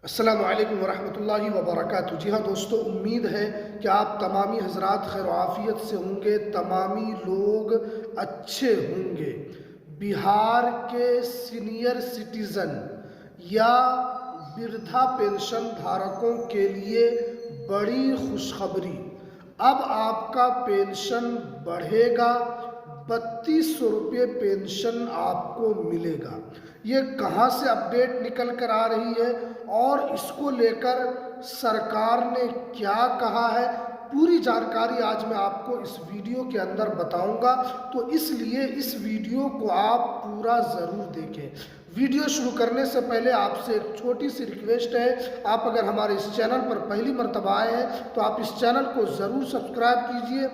अस्सलामु अलैकुम वरहमतुल्लाहि वबरकातुहू। जी हाँ दोस्तों, उम्मीद है कि आप तमामी हजरात खैर आफियत से होंगे, तमामी लोग अच्छे होंगे। बिहार के सीनियर सिटीज़न या वृद्धा पेंशन धारकों के लिए बड़ी खुशखबरी। अब आपका पेंशन बढ़ेगा, 3200 रुपये पेंशन आपको मिलेगा। ये कहाँ से अपडेट निकल कर आ रही है और इसको लेकर सरकार ने क्या कहा है, पूरी जानकारी आज मैं आपको इस वीडियो के अंदर बताऊंगा। तो इसलिए इस वीडियो को आप पूरा ज़रूर देखें। वीडियो शुरू करने से पहले आपसे एक छोटी सी रिक्वेस्ट है, आप अगर हमारे इस चैनल पर पहली मर्तबा आए हैं तो आप इस चैनल को ज़रूर सब्सक्राइब कीजिए,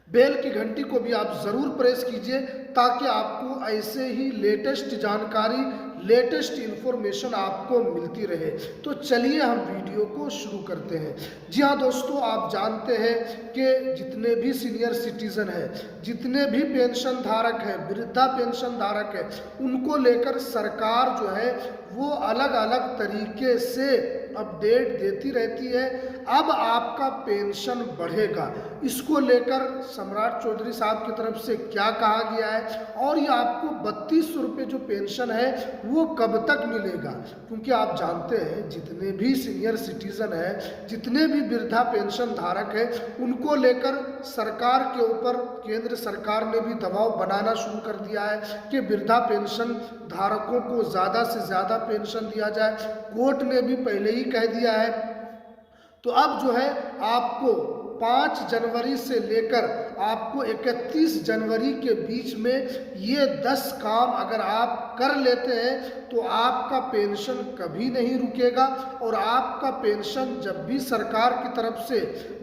बेल की घंटी को भी आप ज़रूर प्रेस कीजिए ताकि आपको ऐसे ही लेटेस्ट जानकारी, लेटेस्ट इन्फॉर्मेशन आपको मिलती रहे। तो चलिए हम वीडियो को शुरू करते हैं। जी हाँ दोस्तों, आप जानते हैं कि जितने भी सीनियर सिटीज़न हैं, जितने भी पेंशन धारक हैं, वृद्धा पेंशन धारक हैं, उनको लेकर सरकार जो है वो अलग अलग तरीके से अपडेट देती रहती है। अब आपका पेंशन बढ़ेगा, इसको लेकर सम्राट चौधरी साहब की तरफ से क्या कहा गया है और ये आपको 3200 रुपये जो पेंशन है वो कब तक मिलेगा। क्योंकि आप जानते हैं जितने भी सीनियर सिटीज़न हैं, जितने भी वृद्धा पेंशन धारक हैं, उनको लेकर सरकार के ऊपर केंद्र सरकार ने भी दबाव बनाना शुरू कर दिया है कि वृद्धा पेंशन धारकों को ज़्यादा से ज़्यादा पेंशन दिया जाए। कोर्ट ने भी पहले ही कह दिया है। तो अब जो है आपको 5 जनवरी से लेकर आपको 31 जनवरी के बीच में ये 10 काम अगर आप कर लेते हैं तो आपका पेंशन कभी नहीं रुकेगा और आपका पेंशन जब भी सरकार की तरफ से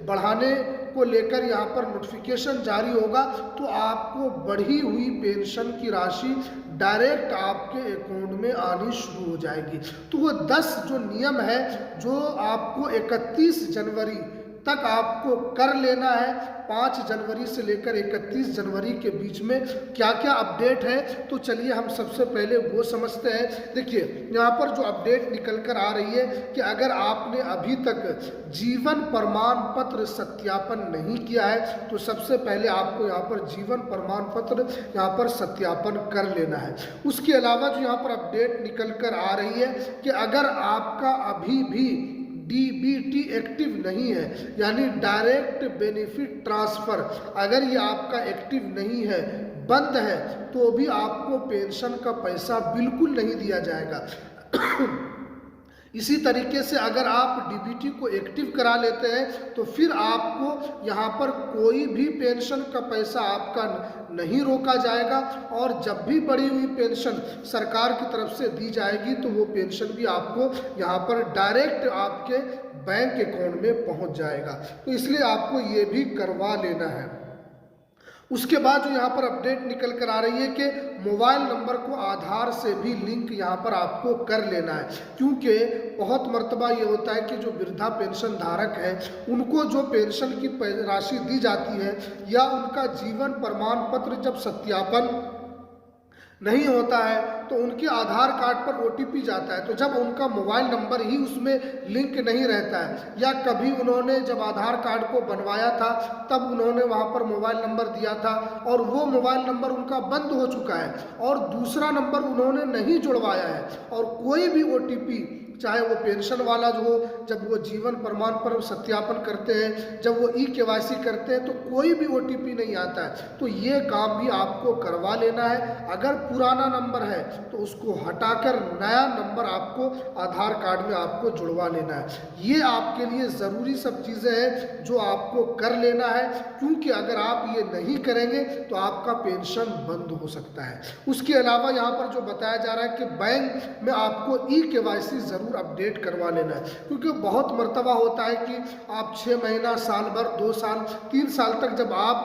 बढ़ाने को लेकर यहाँ पर नोटिफिकेशन जारी होगा तो आपको बढ़ी हुई पेंशन की राशि डायरेक्ट आपके अकाउंट में आनी शुरू हो जाएगी। तो वो 10 जो नियम है जो आपको 31 जनवरी तक आपको कर लेना है, 5 जनवरी से लेकर 31 जनवरी के बीच में क्या क्या अपडेट है, तो चलिए हम सबसे पहले वो समझते हैं। देखिए यहाँ पर जो अपडेट निकल कर आ रही है कि अगर आपने अभी तक जीवन प्रमाण पत्र सत्यापन नहीं किया है तो सबसे पहले आपको यहाँ पर जीवन प्रमाण पत्र यहाँ पर सत्यापन कर लेना है। उसके अलावा जो यहाँ पर अपडेट निकल कर आ रही है कि अगर आपका अभी भी डीबीटी एक्टिव नहीं है, यानी डायरेक्ट बेनिफिट ट्रांसफ़र, अगर ये आपका एक्टिव नहीं है, बंद है, तो भी आपको पेंशन का पैसा बिल्कुल नहीं दिया जाएगा। इसी तरीके से अगर आप डीबीटी को एक्टिव करा लेते हैं तो फिर आपको यहाँ पर कोई भी पेंशन का पैसा आपका नहीं रोका जाएगा और जब भी बढ़ी हुई पेंशन सरकार की तरफ से दी जाएगी तो वो पेंशन भी आपको यहाँ पर डायरेक्ट आपके बैंक अकाउंट में पहुँच जाएगा। तो इसलिए आपको ये भी करवा लेना है। उसके बाद जो यहाँ पर अपडेट निकल कर आ रही है कि मोबाइल नंबर को आधार से भी लिंक यहाँ पर आपको कर लेना है। क्योंकि बहुत मर्तबा ये होता है कि जो वृद्धा पेंशन धारक है उनको जो पेंशन की राशि दी जाती है या उनका जीवन प्रमाण पत्र जब सत्यापन नहीं होता है तो उनके आधार कार्ड पर ओटीपी जाता है। तो जब उनका मोबाइल नंबर ही उसमें लिंक नहीं रहता है या कभी उन्होंने जब आधार कार्ड को बनवाया था तब उन्होंने वहाँ पर मोबाइल नंबर दिया था और वो मोबाइल नंबर उनका बंद हो चुका है और दूसरा नंबर उन्होंने नहीं जुड़वाया है और कोई भी ओटीपी, चाहे वो पेंशन वाला जो हो, जब वो जीवन प्रमाण पर सत्यापन करते हैं, जब वो ई-केवाईसी करते हैं तो कोई भी ओटीपी नहीं आता है। तो ये काम भी आपको करवा लेना है। अगर पुराना नंबर है तो उसको हटाकर नया नंबर आपको आधार कार्ड में आपको जुड़वा लेना है। ये आपके लिए ज़रूरी सब चीज़ें हैं जो आपको कर लेना है, क्योंकि अगर आप ये नहीं करेंगे तो आपका पेंशन बंद हो सकता है। उसके अलावा यहाँ पर जो बताया जा रहा है कि बैंक में आपको ई-केवाईसी ज़रूर अपडेट करवा लेना है। क्योंकि बहुत मर्तबा होता है कि आप 6 महीना, साल भर, 2 साल, 3 साल तक जब आप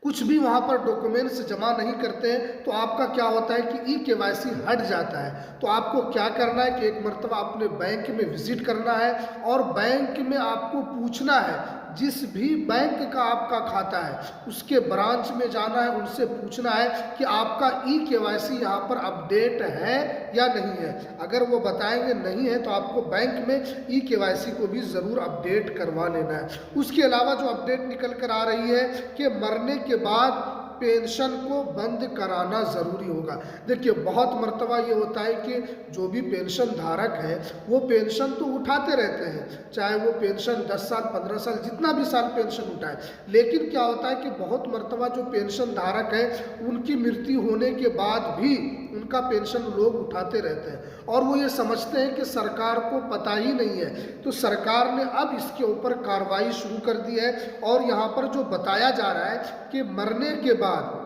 कुछ भी वहाँ पर डॉक्यूमेंट्स जमा नहीं करते हैं तो आपका क्या होता है कि ई-केवाईसी हट जाता है। तो आपको क्या करना है कि एक मर्तबा अपने बैंक में विजिट करना है और बैंक में आपको पूछना है, जिस भी बैंक का आपका खाता है उसके ब्रांच में जाना है, उनसे पूछना है कि आपका ई-केवाईसी यहाँ पर अपडेट है या नहीं है। अगर वो बताएंगे नहीं है तो आपको बैंक में ई-केवाईसी को भी ज़रूर अपडेट करवा लेना है। उसके अलावा जो अपडेट निकल कर आ रही है कि मरने के बाद पेंशन को बंद कराना ज़रूरी होगा। देखिए बहुत मर्तबा ये होता है कि जो भी पेंशन धारक है वो पेंशन तो उठाते रहते हैं, चाहे वो पेंशन 10 साल 15 साल जितना भी साल पेंशन उठाए, लेकिन क्या होता है कि बहुत मर्तबा जो पेंशन धारक है उनकी मृत्यु होने के बाद भी उनका पेंशन लोग उठाते रहते हैं और वो ये समझते हैं कि सरकार को पता ही नहीं है। तो सरकार ने अब इसके ऊपर कार्रवाई शुरू कर दी है और यहाँ पर जो बताया जा रहा है कि मरने के बाद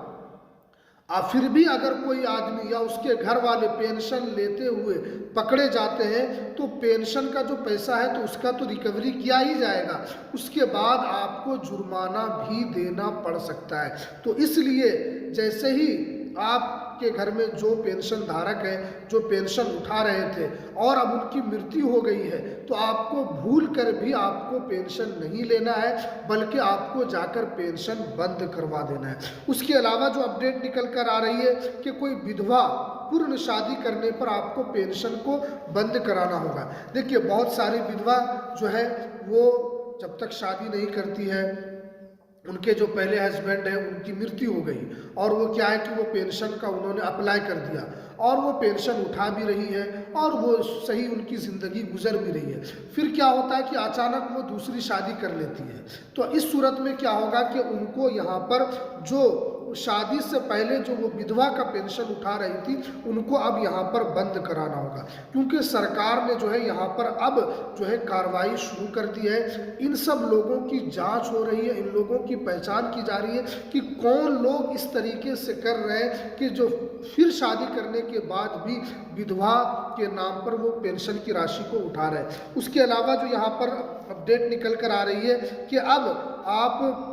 फिर भी अगर कोई आदमी या उसके घर वाले पेंशन लेते हुए पकड़े जाते हैं तो पेंशन का जो पैसा है तो उसका तो रिकवरी किया ही जाएगा, उसके बाद आपको जुर्माना भी देना पड़ सकता है। तो इसलिए जैसे ही आपके घर में जो पेंशन धारक है जो पेंशन उठा रहे थे और अब उनकी मृत्यु हो गई है तो आपको भूल कर भी आपको पेंशन नहीं लेना है, बल्कि आपको जाकर पेंशन बंद करवा देना है। उसके अलावा जो अपडेट निकल कर आ रही है कि कोई विधवा पूर्ण शादी करने पर आपको पेंशन को बंद कराना होगा। देखिए बहुत सारी विधवा जो है वो जब तक शादी नहीं करती है, उनके जो पहले हस्बैंड है उनकी मृत्यु हो गई और वो क्या है कि वो पेंशन का उन्होंने अप्लाई कर दिया और वो पेंशन उठा भी रही है और वो सही उनकी ज़िंदगी गुजर भी रही है। फिर क्या होता है कि अचानक वो दूसरी शादी कर लेती है, तो इस सूरत में क्या होगा कि उनको यहाँ पर जो शादी से पहले जो वो विधवा का पेंशन उठा रही थी उनको अब यहाँ पर बंद कराना होगा, क्योंकि सरकार ने जो है यहाँ पर अब जो है कार्रवाई शुरू कर दी है। इन सब लोगों की जांच हो रही है, इन लोगों की पहचान की जा रही है कि कौन लोग इस तरीके से कर रहे हैं कि जो फिर शादी करने के बाद भी विधवा के नाम पर वो पेंशन की राशि को उठा रहे हैं। उसके अलावा जो यहाँ पर अपडेट निकल कर आ रही है कि अब आप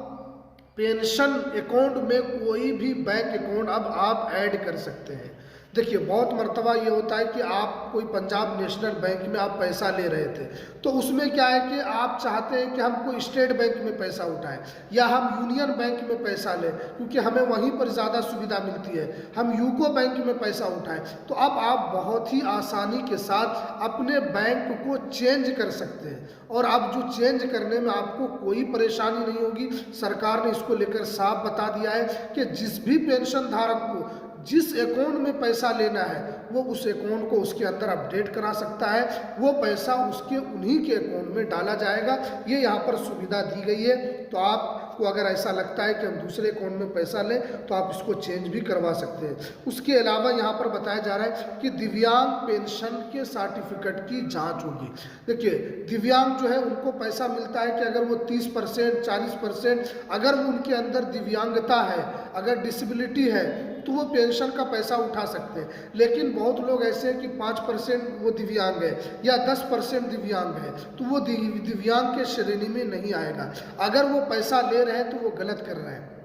पेंशन अकाउंट में कोई भी बैंक अकाउंट अब आप ऐड कर सकते हैं। देखिए बहुत मर्तबा ये होता है कि आप कोई पंजाब नेशनल बैंक में आप पैसा ले रहे थे तो उसमें क्या है कि आप चाहते हैं कि हम कोई स्टेट बैंक में पैसा उठाएं या हम यूनियन बैंक में पैसा लें क्योंकि हमें वहीं पर ज़्यादा सुविधा मिलती है, हम यूको बैंक में पैसा उठाएं। तो अब आप बहुत ही आसानी के साथ अपने बैंक को चेंज कर सकते हैं और अब जो चेंज करने में आपको कोई परेशानी नहीं होगी। सरकार ने इसको लेकर साफ बता दिया है कि जिस भी पेंशन धारक को जिस अकाउंट में पैसा लेना है वो उस अकाउंट को उसके अंदर अपडेट करा सकता है, वो पैसा उसके उन्हीं के अकाउंट में डाला जाएगा। ये यहाँ पर सुविधा दी गई है। तो आपको अगर ऐसा लगता है कि हम दूसरे अकाउंट में पैसा लें तो आप इसको चेंज भी करवा सकते हैं। उसके अलावा यहाँ पर बताया जा रहा है कि दिव्यांग पेंशन के सर्टिफिकेट की जाँच होगी। देखिए दिव्यांग जो है उनको पैसा मिलता है कि अगर वो 30% 40% अगर वो उनके अंदर दिव्यांगता है, अगर डिसेबिलिटी है तो वो पेंशन का पैसा उठा सकते हैं। लेकिन बहुत लोग ऐसे हैं कि 5% वो दिव्यांग है या 10% दिव्यांग है तो वो दिव्यांग के श्रेणी में नहीं आएगा। अगर वो पैसा ले रहे हैं तो वो गलत कर रहे हैं।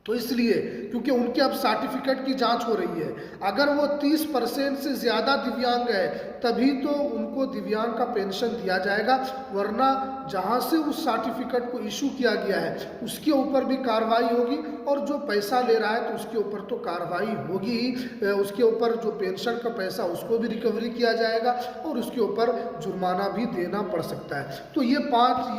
तो इसलिए क्योंकि उनके अब सर्टिफिकेट की जांच हो रही है, अगर वो 30% से ज़्यादा दिव्यांग है तभी तो उनको दिव्यांग का पेंशन दिया जाएगा, वरना जहां से उस सर्टिफिकेट को इशू किया गया है उसके ऊपर भी कार्रवाई होगी और जो पैसा ले रहा है तो उसके ऊपर तो कार्रवाई होगी ही। उसके ऊपर जो पेंशन का पैसा उसको भी रिकवरी किया जाएगा और उसके ऊपर जुर्माना भी देना पड़ सकता है। तो ये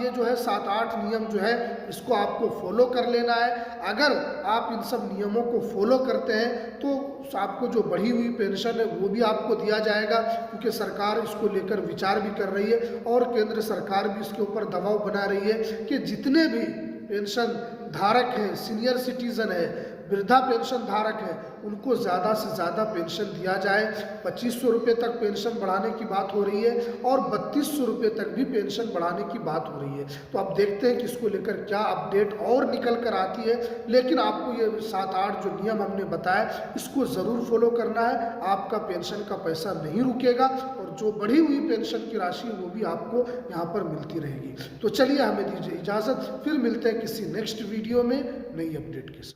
जो है 7-8 नियम जो है इसको आपको फॉलो कर लेना है। अगर आप इन सब नियमों को फॉलो करते हैं तो आपको जो बढ़ी हुई पेंशन है वो भी आपको दिया जाएगा, क्योंकि सरकार इसको लेकर विचार भी कर रही है और केंद्र सरकार भी इसके ऊपर दबाव बना रही है कि जितने भी पेंशन धारक हैं, सीनियर सिटीजन है, वृद्धा पेंशन धारक है, उनको ज़्यादा से ज़्यादा पेंशन दिया जाए। 2500 रुपये तक पेंशन बढ़ाने की बात हो रही है और 3200 रुपये तक भी पेंशन बढ़ाने की बात हो रही है। तो अब देखते हैं कि इसको लेकर क्या अपडेट और निकल कर आती है। लेकिन आपको ये 7-8 जो नियम हमने बताया इसको ज़रूर फॉलो करना है, आपका पेंशन का पैसा नहीं रुकेगा और जो बढ़ी हुई पेंशन की राशि वो भी आपको यहाँ पर मिलती रहेगी। तो चलिए हमें दीजिए इजाज़त, फिर मिलते हैं किसी नेक्स्ट वीडियो में नई अपडेट के साथ।